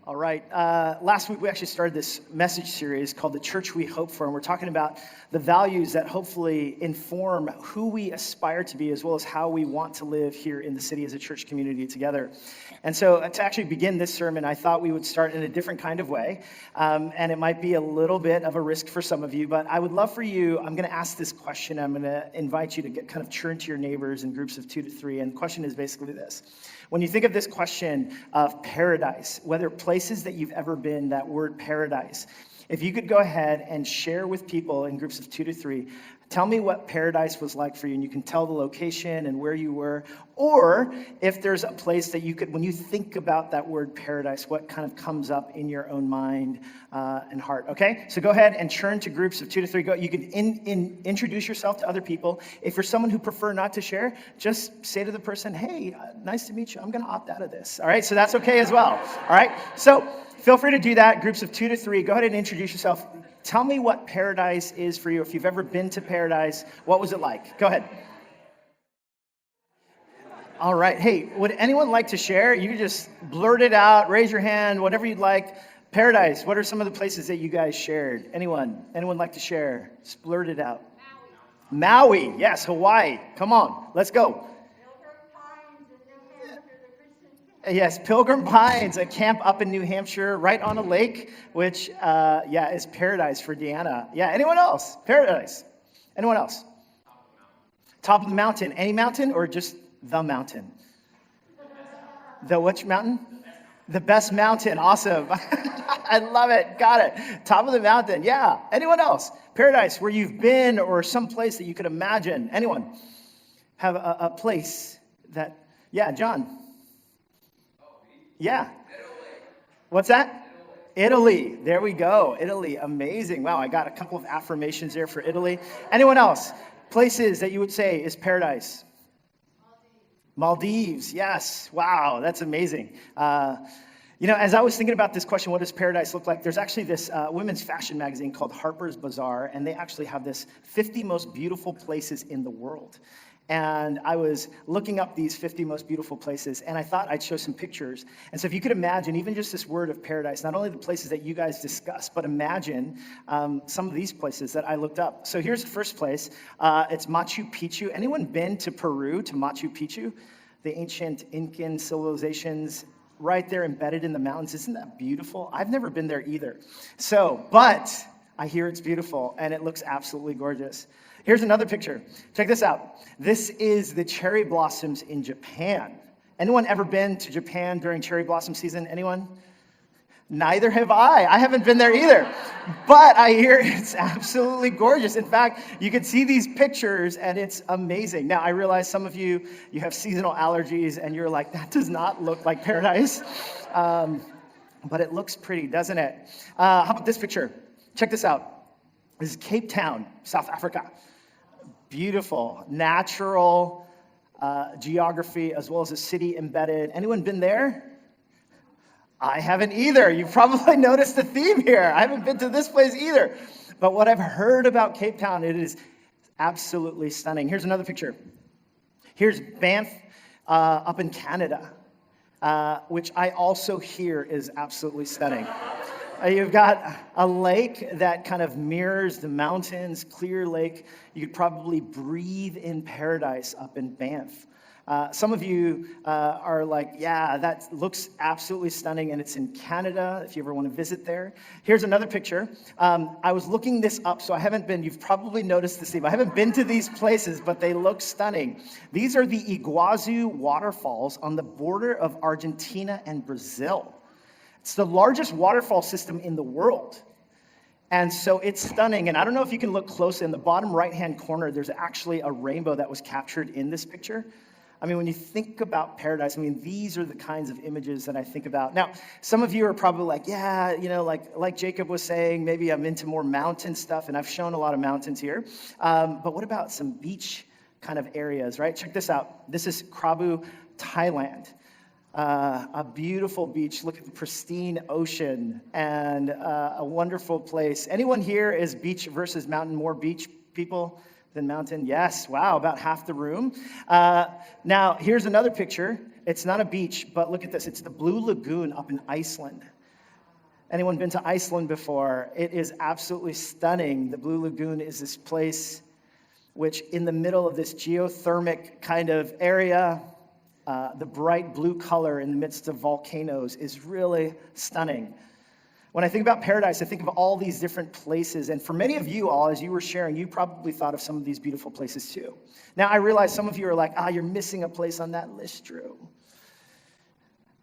All right. Last week we actually started this message series called The Church We Hope For, and we're talking about the values that hopefully inform who we aspire to be as well as how we want to live here in the city as a church community together. And so to actually begin this sermon, I thought we would start in a different kind of way, and it might be a little bit of a risk for some of you, but I would love for you, I'm going to ask this question. I'm going to invite you to kind of turn to your neighbors in groups of 2 to 3, and the question is basically this. When you think of this question of paradise, whether places that you've ever been, that word paradise, if you could go ahead and share with people in groups of 2 to 3, tell me what paradise was like for you, and you can tell the location and where you were, or if there's a place that you could, when you think about that word paradise, what kind of comes up in your own mind and heart, okay? So go ahead and turn to groups of 2 to 3. Go. You can introduce yourself to other people. If you're someone who prefer not to share, just say to the person, hey, nice to meet you. I'm going to opt out of this, all right? So that's okay as well, all right? So feel free to do that, groups of 2 to 3. Go ahead and introduce yourself. Tell me what paradise is for you. If you've ever been to paradise, what was it like? Go ahead. All right. Hey, would anyone like to share? You can just blurt it out, raise your hand, whatever you'd like. Paradise, what are some of the places that you guys shared? Anyone like to share? Just blurt it out. Maui. Yes, Hawaii. Come on, let's go. Yes, Pilgrim Pines, a camp up in New Hampshire, right on a lake, which, is paradise for Deanna. Yeah, anyone else? Paradise. Anyone else? Top of the mountain. Any mountain or just the mountain? The which mountain? The best mountain. Awesome. I love it. Got it. Top of the mountain. Yeah. Anyone else? Paradise, where you've been or some place that you could imagine. Anyone have a place that, yeah, John. Yeah. What's that? Italy. There we go. Italy. Amazing. Wow, I got a couple of affirmations there for Italy. Anyone else? Places that you would say is paradise? Maldives. Yes. Wow, that's amazing. As I was thinking about this question, what does paradise look like? There's actually this women's fashion magazine called Harper's Bazaar, and they actually have this 50 most beautiful places in the world. And I was looking up these 50 most beautiful places, and I thought I'd show some pictures. And so if you could imagine, even just this word of paradise, not only the places that you guys discussed, but imagine some of these places that I looked up. So here's the first place. It's Machu Picchu. Anyone been to Peru, to Machu Picchu? The ancient Incan civilizations right there embedded in the mountains. Isn't that beautiful? I've never been there either. But I hear it's beautiful, and it looks absolutely gorgeous. Here's another picture. Check this out. This is the cherry blossoms in Japan. Anyone ever been to Japan during cherry blossom season? Anyone? Neither have I. I haven't been there either. But I hear it's absolutely gorgeous. In fact, you can see these pictures and it's amazing. Now, I realize some of you have seasonal allergies and you're like, that does not look like paradise. But it looks pretty, doesn't it? How about this picture? Check this out. This is Cape Town, South Africa. Beautiful, natural geography, as well as a city embedded. Anyone been there? I haven't either. You've probably noticed the theme here. I haven't been to this place either. But what I've heard about Cape Town, it is absolutely stunning. Here's another picture. Here's Banff up in Canada, which I also hear is absolutely stunning. You've got a lake that kind of mirrors the mountains, clear lake. You could probably breathe in paradise up in Banff. Some of you are like, yeah, that looks absolutely stunning, and it's in Canada, if you ever want to visit there. Here's another picture. I was looking this up, so I haven't been, you've probably noticed this, I haven't been to these places, but they look stunning. These are the Iguazu waterfalls on the border of Argentina and Brazil. It's the largest waterfall system in the world. And so it's stunning. And I don't know if you can look close. In the bottom right-hand corner, there's actually a rainbow that was captured in this picture. I mean, when you think about paradise, these are the kinds of images that I think about. Now, some of you are probably like, yeah, like Jacob was saying, maybe I'm into more mountain stuff, and I've shown a lot of mountains here. But what about some beach kind of areas, right? Check this out. This is Krabi, Thailand. A beautiful beach. Look at the pristine ocean and a wonderful place. Anyone here is beach versus mountain, more beach people than mountain? Yes. Wow, about half the room. Now, here's another picture. It's not a beach, but look at this. It's the Blue Lagoon up in Iceland. Anyone been to Iceland before? It is absolutely stunning. The Blue Lagoon is this place which in the middle of this geothermic kind of area, the bright blue color in the midst of volcanoes is really stunning. When I think about paradise, I think of all these different places. And for many of you all, as you were sharing, you probably thought of some of these beautiful places too. Now, I realize some of you are like, you're missing a place on that list, Drew.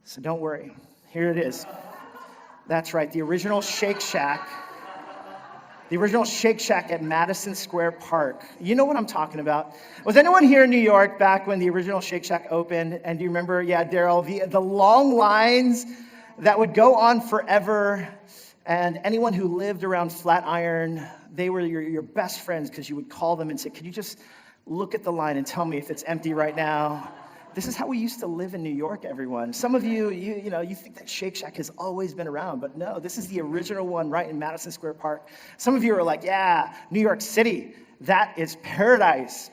So don't worry. Here it is. That's right, the original Shake Shack. The original Shake Shack at Madison Square Park. You know what I'm talking about. Was anyone here in New York back when the original Shake Shack opened? And do you remember, Daryl, the long lines that would go on forever? And anyone who lived around Flatiron, they were your best friends because you would call them and say, could you just look at the line and tell me if it's empty right now? This is how we used to live in New York, everyone. Some of you think that Shake Shack has always been around, but no, this is the original one right in Madison Square Park. Some of you are like, yeah, New York City, that is paradise.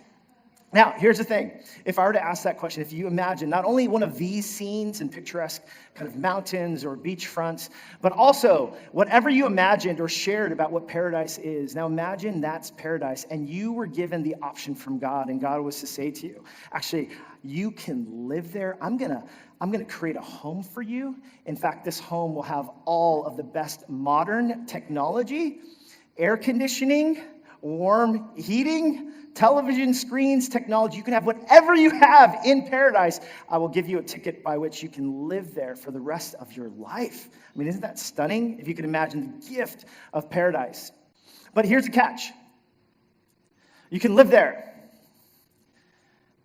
Now, here's the thing. If I were to ask that question, if you imagine not only one of these scenes in picturesque kind of mountains or beach fronts, but also whatever you imagined or shared about what paradise is. Now imagine that's paradise, and you were given the option from God, and God was to say to you, actually, you can live there. I'm gonna create a home for you. In fact, this home will have all of the best modern technology, air conditioning, warm heating, television screens, technology. You can have whatever you have in paradise. I will give you a ticket by which you can live there for the rest of your life. I mean, isn't that stunning? If you can imagine the gift of paradise. But here's the catch. You can live there,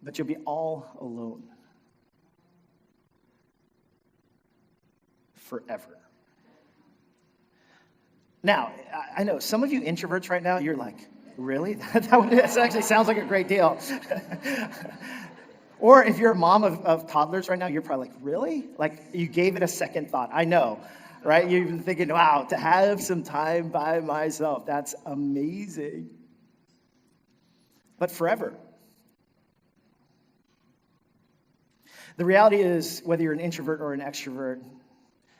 but you'll be all alone forever. Now, I know some of you introverts right now, you're like, really? That actually sounds like a great deal. Or if you're a mom of toddlers right now, you're probably like, really? Like you gave it a second thought. I know, right? You've been thinking, wow, to have some time by myself, that's amazing. But forever. The reality is, whether you're an introvert or an extrovert,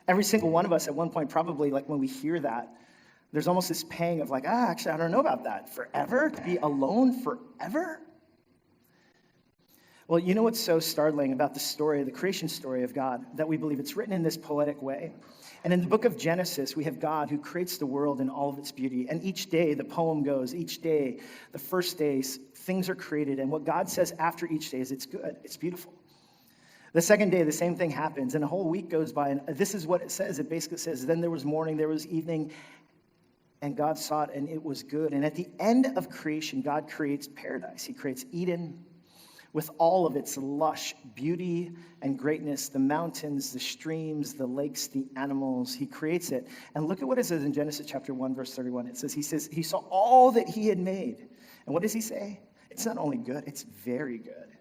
every single one of us at one point, probably like when we hear that, there's almost this pang of like, actually, I don't know about that. Forever? To be alone forever? Well, you know what's so startling about the story, the creation story of God, that we believe it's written in this poetic way. And in the book of Genesis, we have God who creates the world in all of its beauty. And each day, the poem goes, each day, the first day, things are created. And what God says after each day is it's good, it's beautiful. The second day, the same thing happens. And a whole week goes by. And this is what it says. It basically says, then there was morning, there was evening, and God saw it, and it was good. And at the end of creation, God creates paradise. He creates Eden with all of its lush beauty and greatness, the mountains, the streams, the lakes, the animals. He creates it. And look at what it says in Genesis chapter 1, verse 31. It says, he saw all that he had made. And what does he say? It's not only good, it's very good.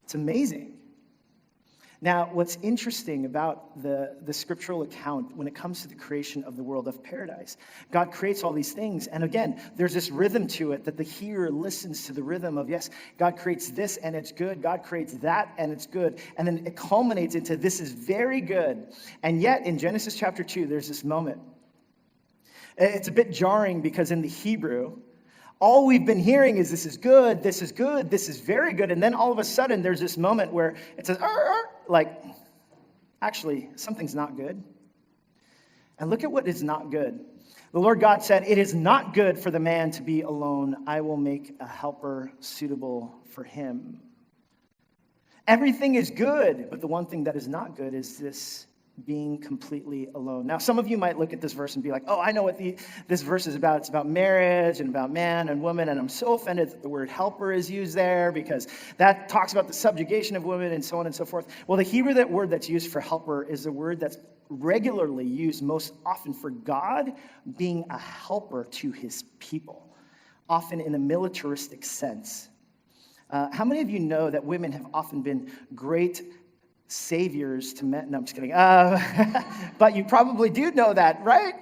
It's amazing. Now, what's interesting about the scriptural account when it comes to the creation of the world of paradise, God creates all these things. And again, there's this rhythm to it that the hearer listens to the rhythm of, yes, God creates this and it's good. God creates that and it's good. And then it culminates into this is very good. And yet in Genesis chapter 2, there's this moment. It's a bit jarring because in the Hebrew, all we've been hearing is this is good, this is good, this is very good. And then all of a sudden, there's this moment where it says, like, actually, something's not good. And look at what is not good. The Lord God said, it is not good for the man to be alone. I will make a helper suitable for him. Everything is good, but the one thing that is not good is this being completely alone. Now, some of you might look at this verse and be like, oh, I know what this verse is about. It's about marriage and about man and woman, and I'm so offended that the word helper is used there because that talks about the subjugation of women and so on and so forth. Well, the Hebrew word that's used for helper is a word that's regularly used most often for God being a helper to his people, often in a militaristic sense. How many of you know that women have often been great saviors to men? No, I'm just kidding. But you probably do know that, right?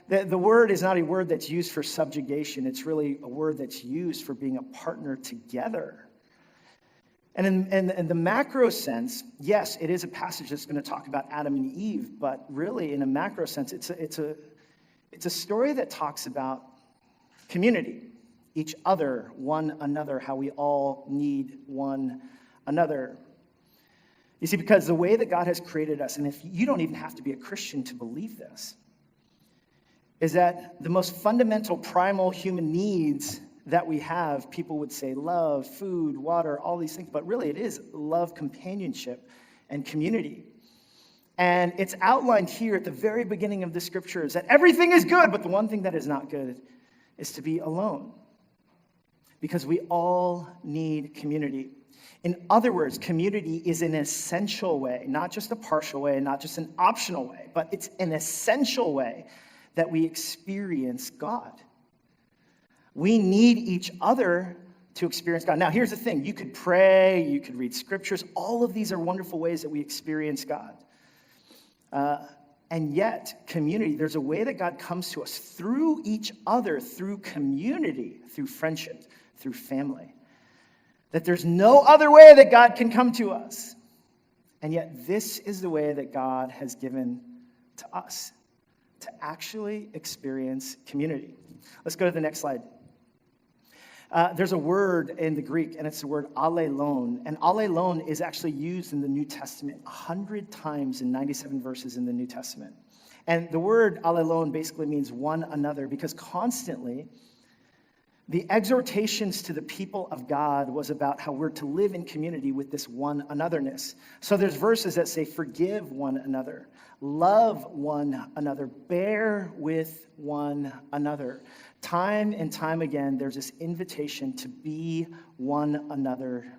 The word is not a word that's used for subjugation. It's really a word that's used for being a partner together. And in the macro sense, yes, it is a passage that's going to talk about Adam and Eve, but really in a macro sense, it's a story that talks about community, each other, one another, how we all need one another. You see, because the way that God has created us, and if you don't even have to be a Christian to believe this, is that the most fundamental primal human needs that we have, people would say love, food, water, all these things, but really it is love, companionship, and community. And it's outlined here at the very beginning of the scriptures that everything is good, but the one thing that is not good is to be alone. Because we all need community. In other words, community is an essential way, not just a partial way, not just an optional way, but it's an essential way that we experience God. We need each other to experience God. Now, here's the thing. You could pray, you could read scriptures. All of these are wonderful ways that we experience God. And yet, community, there's a way that God comes to us through each other, through community, through friendship, through family. That there's no other way that God can come to us. And yet, this is the way that God has given to us, to actually experience community. Let's go to the next slide. There's a word in the Greek, and it's the word allelon. And allelon is actually used in the New Testament 100 times in 97 verses in the New Testament. And the word allelon basically means one another, because constantly the exhortations to the people of God was about how we're to live in community with this one anotherness. So there's verses that say, forgive one another, love one another, bear with one another. Time and time again, there's this invitation to be one another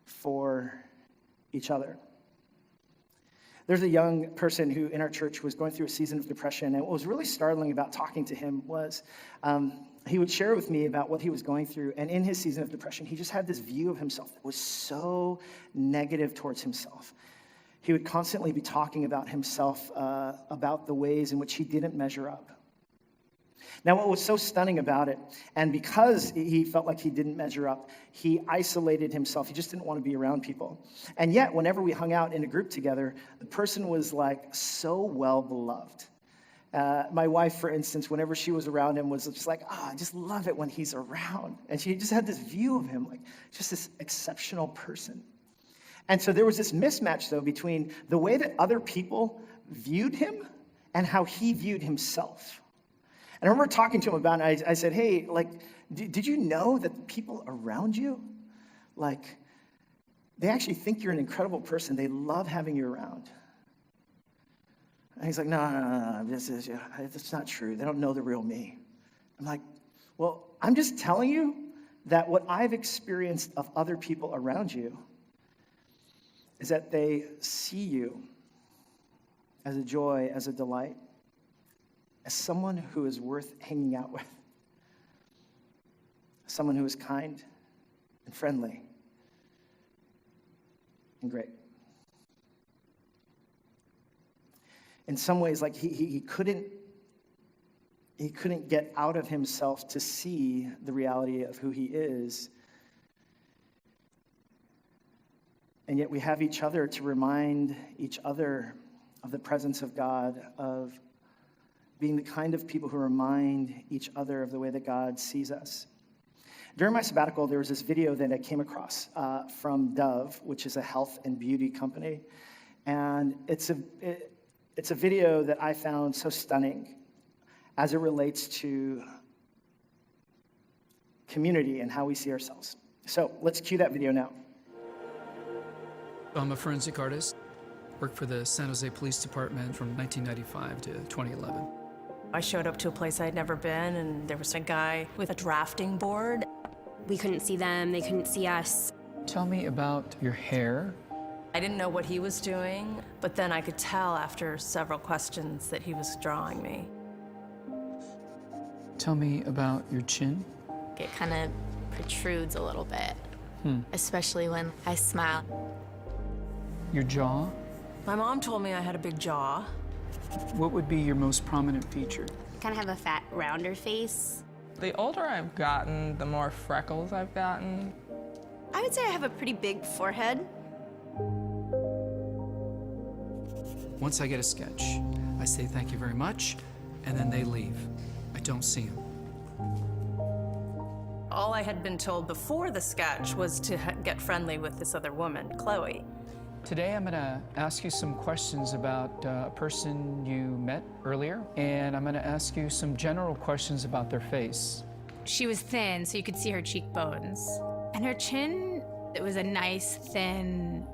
for each other. There's a young person who in our church was going through a season of depression, and what was really startling about talking to him was he would share with me about what he was going through, and in his season of depression, he just had this view of himself that was so negative towards himself. He would constantly be talking about himself, about the ways in which he didn't measure up. Now, what was so stunning about it, and because he felt like he didn't measure up, he isolated himself. He just didn't want to be around people. And yet, whenever we hung out in a group together, the person was like so well beloved. My wife, for instance, whenever she was around him, was just like, I just love it when he's around. And she just had this view of him, like just this exceptional person. And so there was this mismatch, though, between the way that other people viewed him and how he viewed himself. And I remember talking to him about it. I said, hey, like, did you know that the people around you, like, they actually think you're an incredible person. They love having you around. And he's like, no, that's not true. They don't know the real me. I'm like, well, I'm just telling you that what I've experienced of other people around you is that they see you as a joy, as a delight, as someone who is worth hanging out with, someone who is kind and friendly and great. In some ways, like he couldn't get out of himself to see the reality of who he is. And yet we have each other to remind each other of the presence of God, of being the kind of people who remind each other of the way that God sees us. During my sabbatical, there was this video that I came across from Dove, which is a health and beauty company. And it's a video that I found so stunning as it relates to community and how we see ourselves. So let's cue that video now. I'm a forensic artist. Worked for the San Jose Police Department from 1995 to 2011. I showed up to a place I'd never been, and there was a guy with a drafting board. We couldn't see them, they couldn't see us. Tell me about your hair. I didn't know what he was doing, but then I could tell after several questions that he was drawing me. Tell me about your chin. It kind of protrudes a little bit, especially when I smile. Your jaw. My mom told me I had a big jaw. What would be your most prominent feature? Kind of have a fat, rounder face. The older I've gotten, the more freckles I've gotten. I would say I have a pretty big forehead. Once I get a sketch, I say thank you very much, and then they leave. I don't see them. All I had been told before the sketch was to get friendly with this other woman, Chloe. Today I'm gonna ask you some questions about a person you met earlier, and I'm gonna ask you some general questions about their face. She was thin, so you could see her cheekbones. And her chin, it was a nice, thin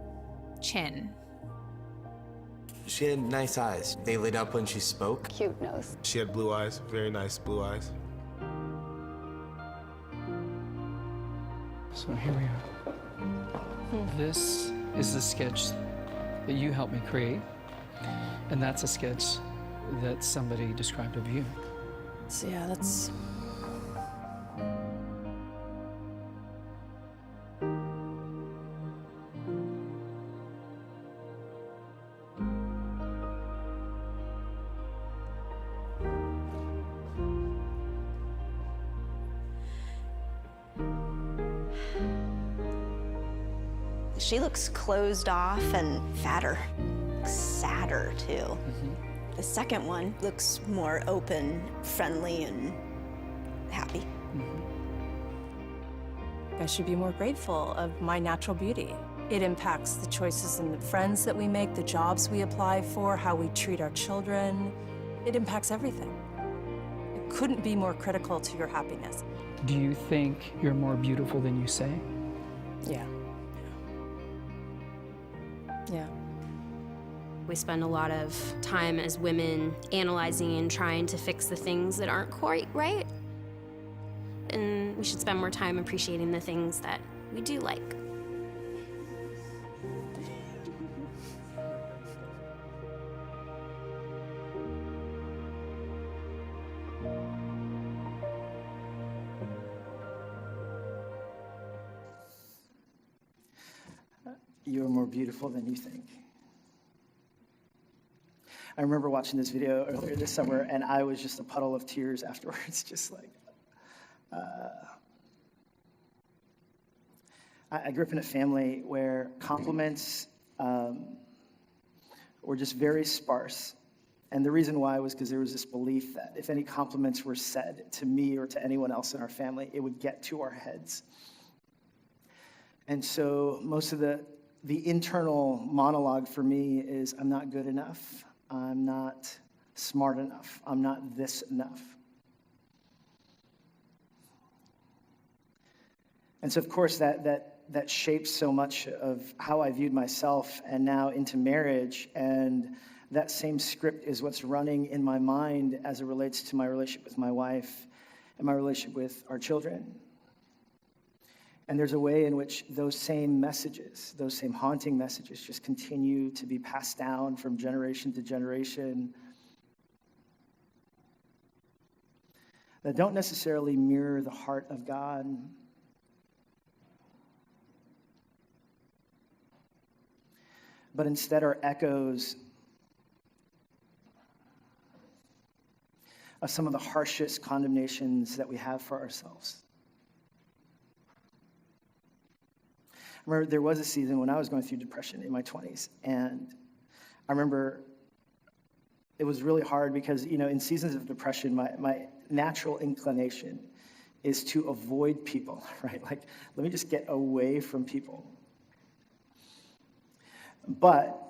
chin. She had nice eyes. They lit up when she spoke. Cute nose. She had blue eyes, very nice blue eyes. So here we are. This is the sketch that you helped me create, and that's a sketch that somebody described of you. So yeah, that's... She looks closed off and fatter, sadder too. The second one looks more open, friendly, and happy. I should be more grateful of my natural beauty. It impacts the choices and the friends that we make, the jobs we apply for, how we treat our children. It impacts everything. It couldn't be more critical to your happiness. Do you think you're more beautiful than you say? Yeah. Yeah. We spend a lot of time as women analyzing and trying to fix the things that aren't quite right. And we should spend more time appreciating the things that we do like. You're more beautiful than you think. I remember watching this video earlier this summer, and I was just a puddle of tears afterwards, just like, I grew up in a family where compliments were just very sparse. And the reason why was because there was this belief that if any compliments were said to me or to anyone else in our family, it would get to our heads. And so most of the internal monologue for me is, I'm not good enough. I'm not smart enough. I'm not this enough. And so, of course, that shapes so much of how I viewed myself and now into marriage. And that same script is what's running in my mind as it relates to my relationship with my wife and my relationship with our children. And there's a way in which those same messages, those same haunting messages, just continue to be passed down from generation to generation that don't necessarily mirror the heart of God. But instead are echoes of some of the harshest condemnations that we have for ourselves. I remember there was a season when I was going through depression in my 20s, and I remember it was really hard because, in seasons of depression, my natural inclination is to avoid people, right? Like, let me just get away from people. But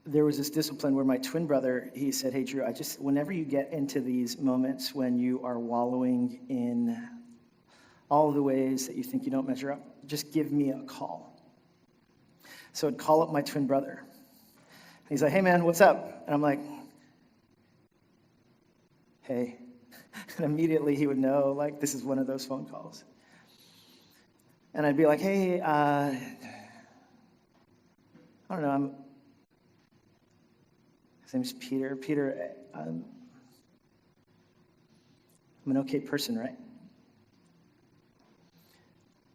there was this discipline where my twin brother, he said, hey, Drew, whenever you get into these moments when you are wallowing in all the ways that you think you don't measure up, just give me a call. So I'd call up my twin brother. He's like, hey, man, what's up? And I'm like, hey. And immediately he would know, like, this is one of those phone calls. And I'd be like, hey, I don't know, his name's Peter. Peter, I'm an okay person, right?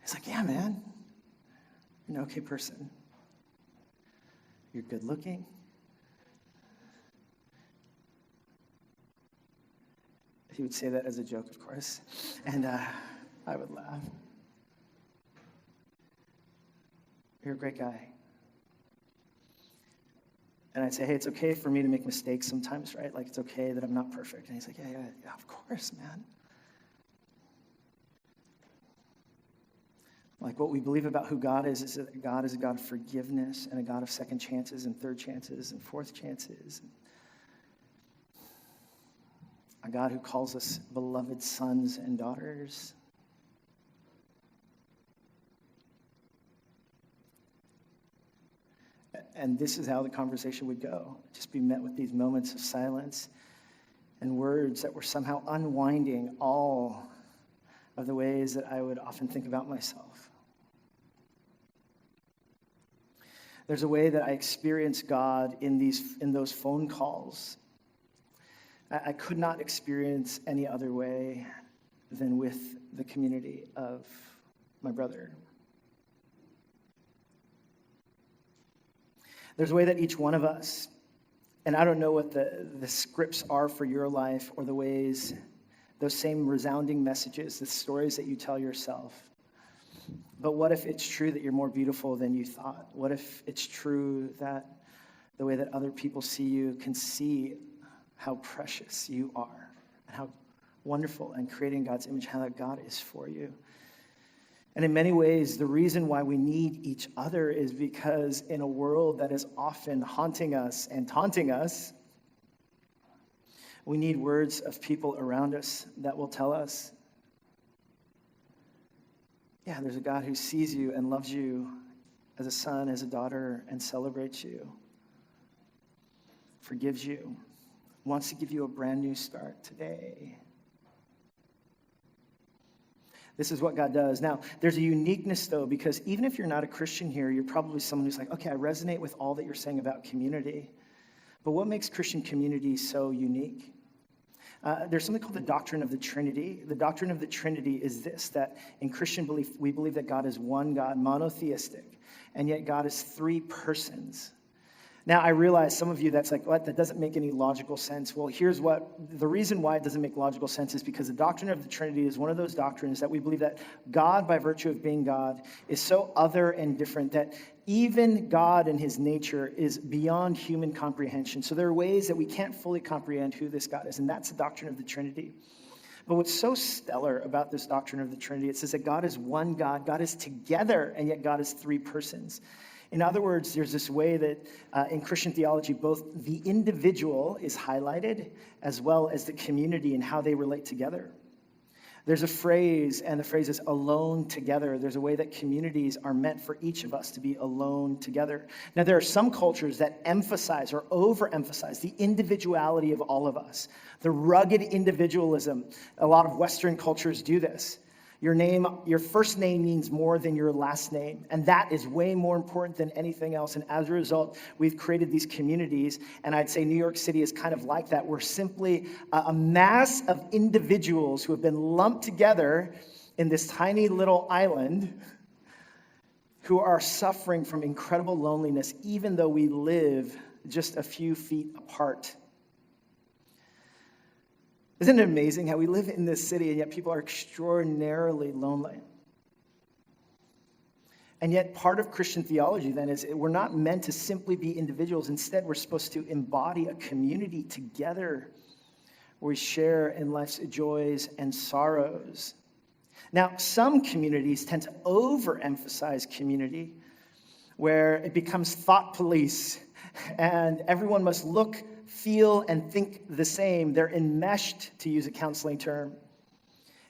He's like, yeah, man, you're an okay person. You're good looking. He would say that as a joke, of course, and I would laugh. You're a great guy. And I'd say, hey, it's okay for me to make mistakes sometimes, right? Like, it's okay that I'm not perfect. And he's like, yeah, of course, man. Like, what we believe about who God is that God is a God of forgiveness and a God of second chances and third chances and fourth chances. A God who calls us beloved sons and daughters. And this is how the conversation would go. Just be met with these moments of silence and words that were somehow unwinding all of the ways that I would often think about myself. There's a way that I experience God in those phone calls. I could not experience any other way than with the community of my brother. There's a way that each one of us, and I don't know what the scripts are for your life or the ways, those same resounding messages, the stories that you tell yourself. But what if it's true that you're more beautiful than you thought? What if it's true that the way that other people see you can see how precious you are and how wonderful and creating God's image, how that God is for you? And in many ways, the reason why we need each other is because in a world that is often haunting us and taunting us, we need words of people around us that will tell us, yeah, there's a God who sees you and loves you as a son, as a daughter, and celebrates you, forgives you, wants to give you a brand new start today. This is what God does. Now, there's a uniqueness, though, because even if you're not a Christian here, you're probably someone who's like, okay, I resonate with all that you're saying about community. But what makes Christian community so unique? There's something called the doctrine of the Trinity. The doctrine of the Trinity is this, that in Christian belief, we believe that God is one God, monotheistic, and yet God is three persons. Now, I realize some of you, that's like, what? That doesn't make any logical sense. Well, here's the reason why it doesn't make logical sense is because the doctrine of the Trinity is one of those doctrines that we believe that God, by virtue of being God, is so other and different that even God in his nature is beyond human comprehension. So there are ways that we can't fully comprehend who this God is, and that's the doctrine of the Trinity. But what's so stellar about this doctrine of the Trinity, it says that God is one God, God is together, and yet God is three persons. In other words, there's this way that in Christian theology, both the individual is highlighted as well as the community and how they relate together. There's a phrase, and the phrase is alone together. There's a way that communities are meant for each of us to be alone together. Now, there are some cultures that emphasize or overemphasize the individuality of all of us, the rugged individualism. A lot of Western cultures do this. Your first name means more than your last name, and that is way more important than anything else. And as a result, we've created these communities, and I'd say New York City is kind of like that. We're simply a mass of individuals who have been lumped together in this tiny little island who are suffering from incredible loneliness, even though we live just a few feet apart. Isn't it amazing how we live in this city and yet people are extraordinarily lonely? And yet part of Christian theology then is we're not meant to simply be individuals. Instead, we're supposed to embody a community together where we share in life's joys and sorrows. Now, some communities tend to overemphasize community, where it becomes thought police and everyone must look, feel, and think the same. They're enmeshed, to use a counseling term.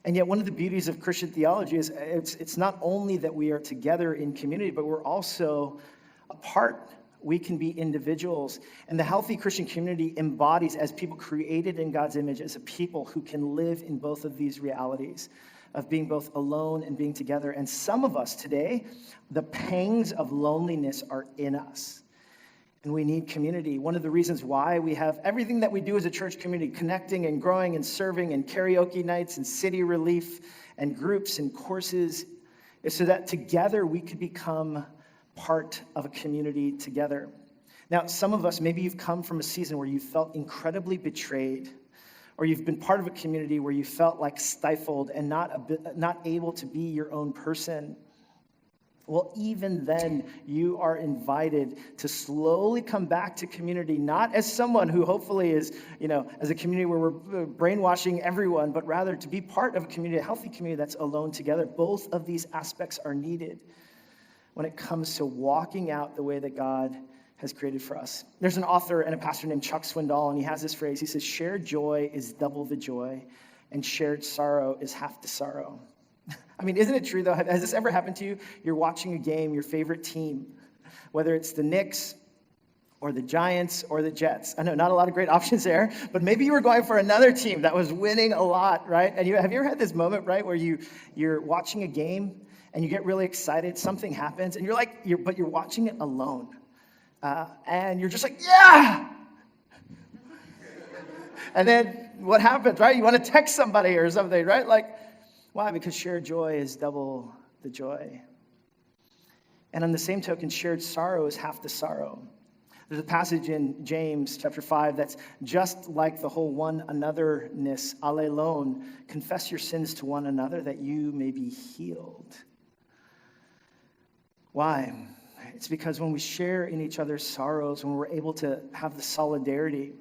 And yet one of the beauties of Christian theology is it's not only that we are together in community, but we're also apart. We can be individuals. And the healthy Christian community embodies, as people created in God's image, as a people who can live in both of these realities of being both alone and being together. And some of us today, the pangs of loneliness are in us. And we need community. One of the reasons why we have everything that we do as a church community, connecting and growing and serving and karaoke nights and city relief and groups and courses, is so that together we could become part of a community together. Now, some of us, maybe you've come from a season where you felt incredibly betrayed, or you've been part of a community where you felt like stifled and not able to be your own person. well, even then, you are invited to slowly come back to community, not as someone who hopefully is, as a community where we're brainwashing everyone, but rather to be part of a community, a healthy community that's alone together. Both of these aspects are needed when it comes to walking out the way that God has created for us. There's an author and a pastor named Chuck Swindoll, and he has this phrase. He says, shared joy is double the joy, and shared sorrow is half the sorrow. I mean, isn't it true, though? Has this ever happened to you? You're watching a game, your favorite team, whether it's the Knicks or the Giants or the Jets. I know, not a lot of great options there, but maybe you were going for another team that was winning a lot, right? And have you ever had this moment, right, where you're watching a game and you get really excited, something happens, and but you're watching it alone. And you're just like, yeah! And then what happens, right? You want to text somebody or something, right? Why? Because shared joy is double the joy. And on the same token, shared sorrow is half the sorrow. There's a passage in James chapter 5 that's just like the whole one anotherness, allelon. Confess your sins to one another that you may be healed. Why? It's because when we share in each other's sorrows, when we're able to have the solidarity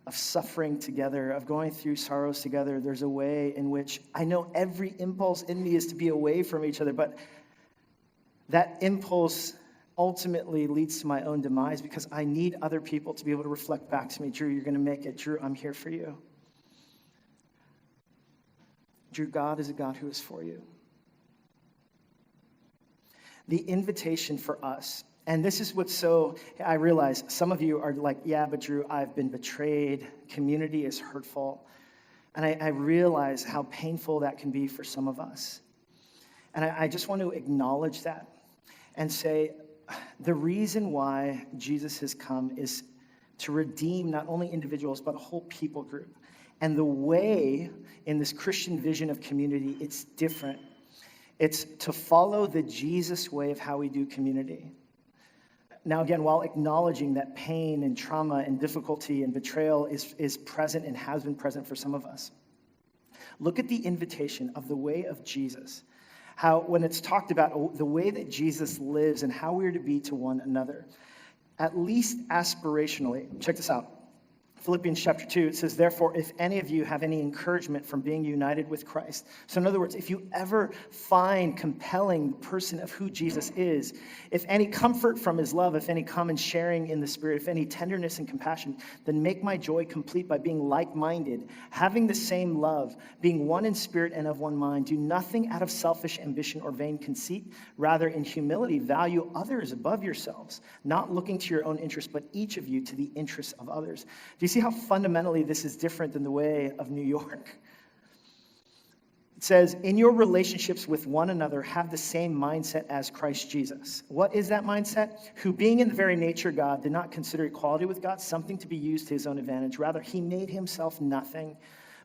of suffering together, of going through sorrows together, there's a way in which I know every impulse in me is to be away from each other, but that impulse ultimately leads to my own demise because I need other people to be able to reflect back to me, Drew, you're going to make it. Drew, I'm here for you. Drew, God is a God who is for you. The invitation for us, and this is I realize some of you are like, yeah, but Drew, I've been betrayed. Community is hurtful. And I realize how painful that can be for some of us. And I just want to acknowledge that and say, the reason why Jesus has come is to redeem not only individuals, but a whole people group. And the way in this Christian vision of community, it's different. It's to follow the Jesus way of how we do community. Now, again, while acknowledging that pain and trauma and difficulty and betrayal is present and has been present for some of us, look at the invitation of the way of Jesus. How, when it's talked about the way that Jesus lives and how we're to be to one another, at least aspirationally, check this out. Philippians chapter 2, it says, therefore, if any of you have any encouragement from being united with Christ. So in other words, if you ever find compelling the person of who Jesus is, if any comfort from his love, if any common sharing in the Spirit, if any tenderness and compassion, then make my joy complete by being like-minded, having the same love, being one in spirit and of one mind. Do nothing out of selfish ambition or vain conceit. Rather, in humility, value others above yourselves, not looking to your own interest, but each of you to the interests of others. Do you see how fundamentally this is different than the way of New York? It says, in your relationships with one another, have the same mindset as Christ Jesus. What is that mindset? Who, being in the very nature God, did not consider equality with God something to be used to his own advantage. Rather, he made himself nothing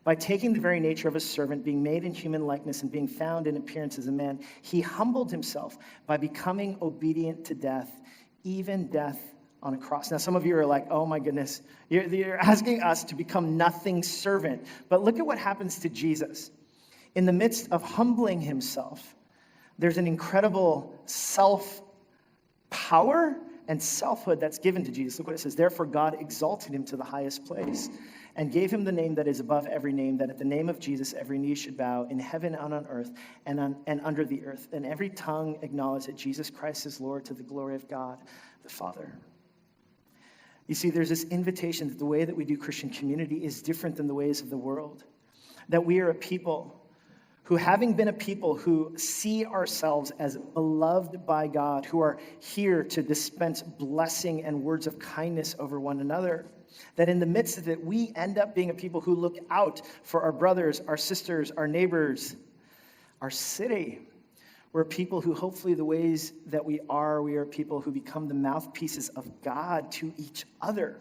by taking the very nature of a servant, being made in human likeness and being found in appearance as a man. He humbled himself by becoming obedient to death, even death on a cross. Now, some of you are like, oh my goodness, you're asking us to become nothing servant. But look at what happens to Jesus. In the midst of humbling himself, there's an incredible self-power and selfhood that's given to Jesus. Look what it says. Therefore, God exalted him to the highest place and gave him the name that is above every name, that at the name of Jesus, every knee should bow in heaven and on earth and under the earth, and every tongue acknowledge that Jesus Christ is Lord, to the glory of God the Father. You see, there's this invitation that the way that we do Christian community is different than the ways of the world. That we are a people who, having been a people who see ourselves as beloved by God, who are here to dispense blessing and words of kindness over one another, that in the midst of it, we end up being a people who look out for our brothers, our sisters, our neighbors, our city. We're people who, hopefully, the ways that we are people who become the mouthpieces of God to each other.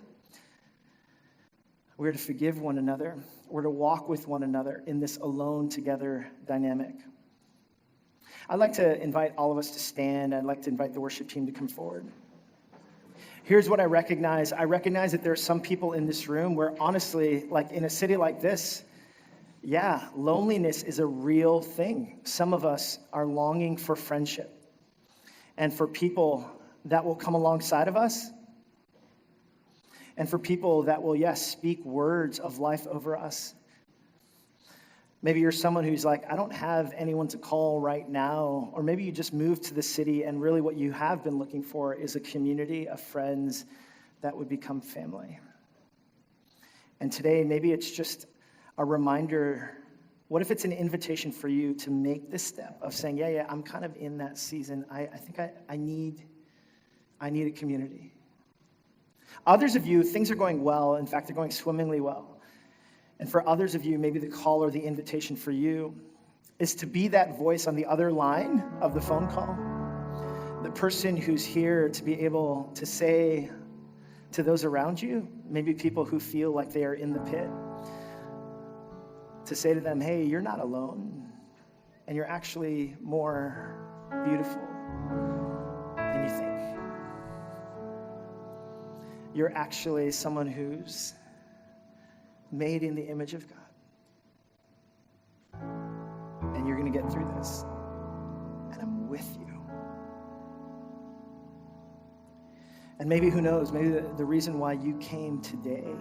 We're to forgive one another. We're to walk with one another in this alone together dynamic. I'd like to invite all of us to stand. I'd like to invite the worship team to come forward. Here's what I recognize. I recognize that there are some people in this room where, honestly, like in a city like this, Yeah, loneliness is a real thing. Some of us are longing for friendship and for people that will come alongside of us and for people that will, yes, speak words of life over us. Maybe you're someone who's like, I don't have anyone to call right now. Or maybe you just moved to the city and really what you have been looking for is a community of friends that would become family. And today, maybe it's just a reminder. What if it's an invitation for you to make this step of saying, yeah, I'm kind of in that season. I think I need a community. Others of you, things are going well. In fact, they're going swimmingly well. And for others of you, maybe the call or the invitation for you is to be that voice on the other line of the phone call. The person who's here to be able to say to those around you, maybe people who feel like they are in the pit, to say to them, hey, you're not alone, and you're actually more beautiful than you think. You're actually someone who's made in the image of God. And you're going to get through this. And I'm with you. And maybe, who knows, maybe the reason why you came today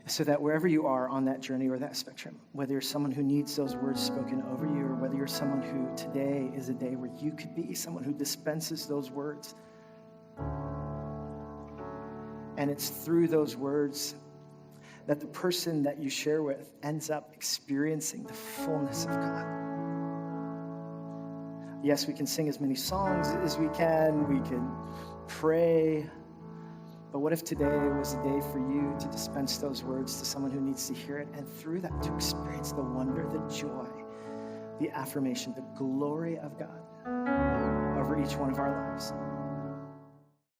is so that wherever you are on that journey or that spectrum, whether you're someone who needs those words spoken over you, or whether you're someone who today is a day where you could be someone who dispenses those words. And it's through those words that the person that you share with ends up experiencing the fullness of God. Yes, we can sing as many songs as we can pray, but what if today was a day for you to dispense those words to someone who needs to hear it, and through that to experience the wonder, the joy, the affirmation, the glory of God over each one of our lives?